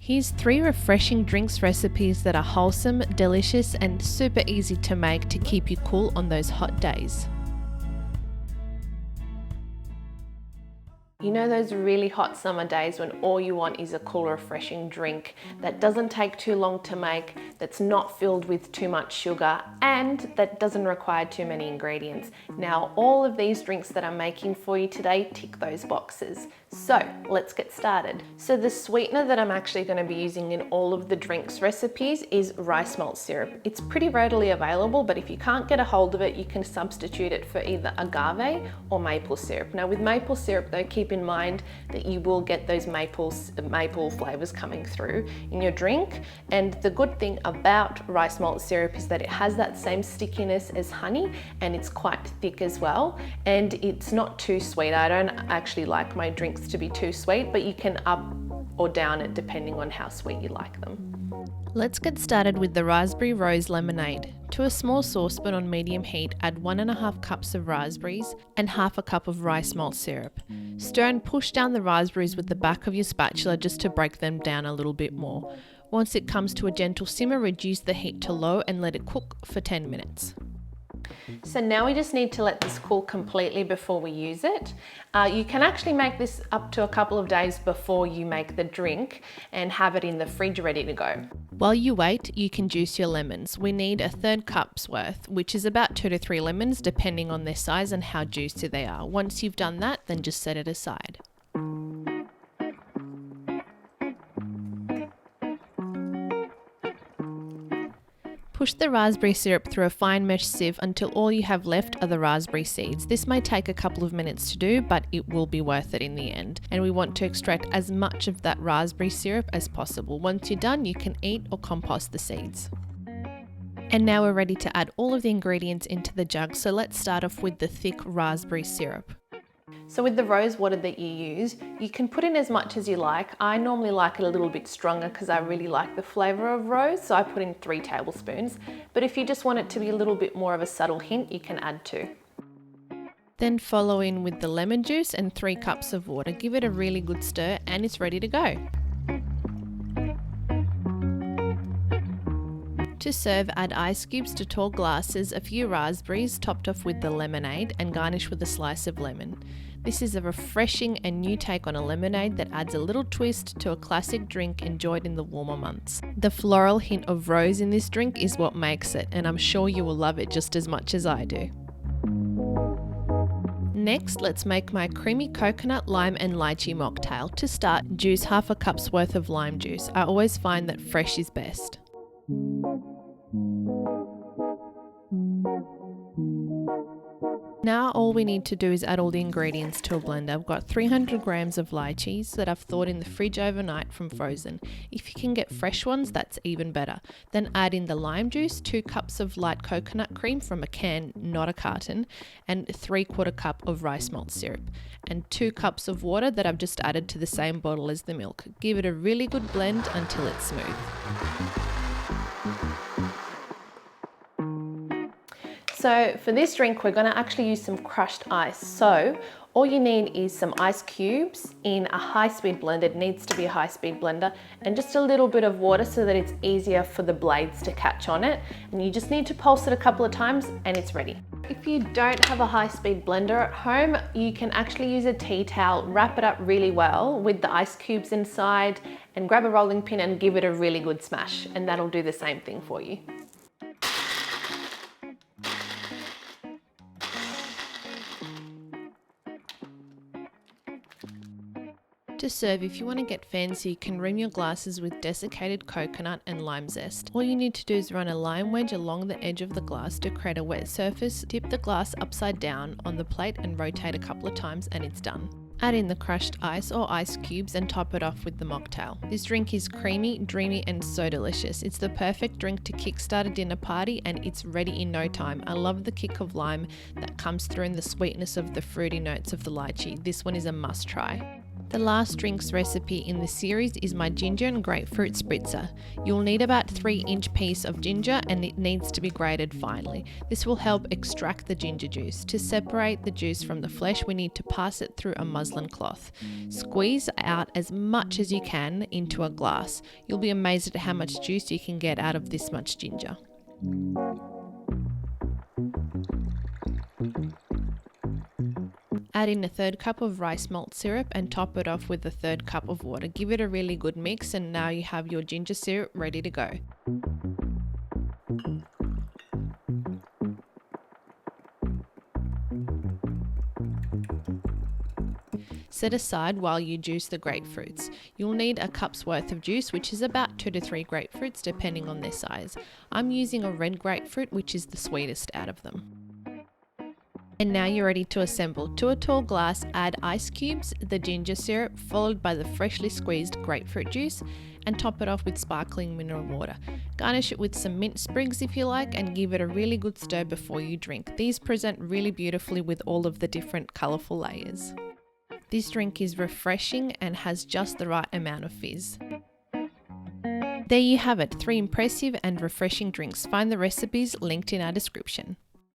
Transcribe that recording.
Here's 3 refreshing drinks recipes that are wholesome, delicious, and super easy to make to keep you cool on those hot days. You know those really hot summer days when all you want is a cool, refreshing drink that doesn't take too long to make, that's not filled with too much sugar, and that doesn't require too many ingredients. Now, all of these drinks that I'm making for you today tick those boxes. So let's get started. So the sweetener that I'm actually going to be using in all of the drinks recipes is rice malt syrup. It's pretty readily available, but if you can't get a hold of it, you can substitute it for either agave or maple syrup. Now with maple syrup though, keep in mind that you will get those maple flavors coming through in your drink. And the good thing about rice malt syrup is that it has that same stickiness as honey, and it's quite thick as well. And it's not too sweet. I don't actually like my drinks to be too sweet, but you can up or down it depending on how sweet you like them. Let's get started with the raspberry rose lemonade. To a small saucepan on medium heat, add 1.5 cups of raspberries and 1/2 cup of rice malt syrup. Stir and push down the raspberries with the back of your spatula just to break them down a little bit more. Once it comes to a gentle simmer, reduce the heat to low and let it cook for 10 minutes. So now we just need to let this cool completely before we use it. You can actually make this up to a couple of days before you make the drink and have it in the fridge ready to go. While you wait, you can juice your lemons. We need 1/3 cup's worth, which is about 2 to 3 lemons depending on their size and how juicy they are. Once you've done that, then just set it aside. Push the raspberry syrup through a fine mesh sieve until all you have left are the raspberry seeds. This may take a couple of minutes to do, but it will be worth it in the end. And we want to extract as much of that raspberry syrup as possible. Once you're done, you can eat or compost the seeds. And now we're ready to add all of the ingredients into the jug, so let's start off with the thick raspberry syrup. So with the rose water that you use, you can put in as much as you like. I normally like it a little bit stronger because I really like the flavour of rose, so I put in 3 tablespoons. But if you just want it to be a little bit more of a subtle hint, you can add 2. Then follow in with the lemon juice and 3 cups of water. Give it a really good stir and it's ready to go. To serve, add ice cubes to tall glasses, a few raspberries topped off with the lemonade, and garnish with a slice of lemon. This is a refreshing and new take on a lemonade that adds a little twist to a classic drink enjoyed in the warmer months. The floral hint of rose in this drink is what makes it, and I'm sure you will love it just as much as I do. Next, let's make my creamy coconut, lime and lychee mocktail. To start, juice 1/2 cup's worth of lime juice. I always find that fresh is best. Now all we need to do is add all the ingredients to a blender. I've got 300 grams of lychees that I've thawed in the fridge overnight from frozen. If you can get fresh ones, that's even better. Then add in the lime juice, 2 cups of light coconut cream from a can, not a carton, and 3/4 cup of rice malt syrup, and 2 cups of water that I've just added to the same bottle as the milk. Give it a really good blend until it's smooth. So for this drink, we're going to actually use some crushed ice. So all you need is some ice cubes in a high-speed blender. It needs to be a high-speed blender, and just a little bit of water so that it's easier for the blades to catch on it. And you just need to pulse it a couple of times and it's ready. If you don't have a high-speed blender at home, you can actually use a tea towel, wrap it up really well with the ice cubes inside, and grab a rolling pin and give it a really good smash, and that'll do the same thing for you. To serve, if you want to get fancy, you can rim your glasses with desiccated coconut and lime zest. All you need to do is run a lime wedge along the edge of the glass to create a wet surface, dip the glass upside down on the plate and rotate a couple of times and it's done. Add in the crushed ice or ice cubes and top it off with the mocktail. This drink is creamy, dreamy and so delicious. It's the perfect drink to kickstart a dinner party and it's ready in no time. I love the kick of lime that comes through and the sweetness of the fruity notes of the lychee. This one is a must try. The last drinks recipe in the series is my ginger and grapefruit spritzer. You'll need about 3-inch piece of ginger and it needs to be grated finely. This will help extract the ginger juice. To separate the juice from the flesh, we need to pass it through a muslin cloth. Squeeze out as much as you can into a glass. You'll be amazed at how much juice you can get out of this much ginger. Add in a 1/3 cup of rice malt syrup and top it off with a 1/3 cup of water. Give it a really good mix and now you have your ginger syrup ready to go. Set aside while you juice the grapefruits. You'll need a cup's worth of juice, which is about 2 to 3 grapefruits depending on their size. I'm using a red grapefruit, which is the sweetest out of them. And now you're ready to assemble. To a tall glass, add ice cubes, the ginger syrup, followed by the freshly squeezed grapefruit juice, and top it off with sparkling mineral water. Garnish it with some mint sprigs if you like, and give it a really good stir before you drink. These present really beautifully with all of the different colourful layers. This drink is refreshing and has just the right amount of fizz. There you have it, 3 impressive and refreshing drinks. Find the recipes linked in our description.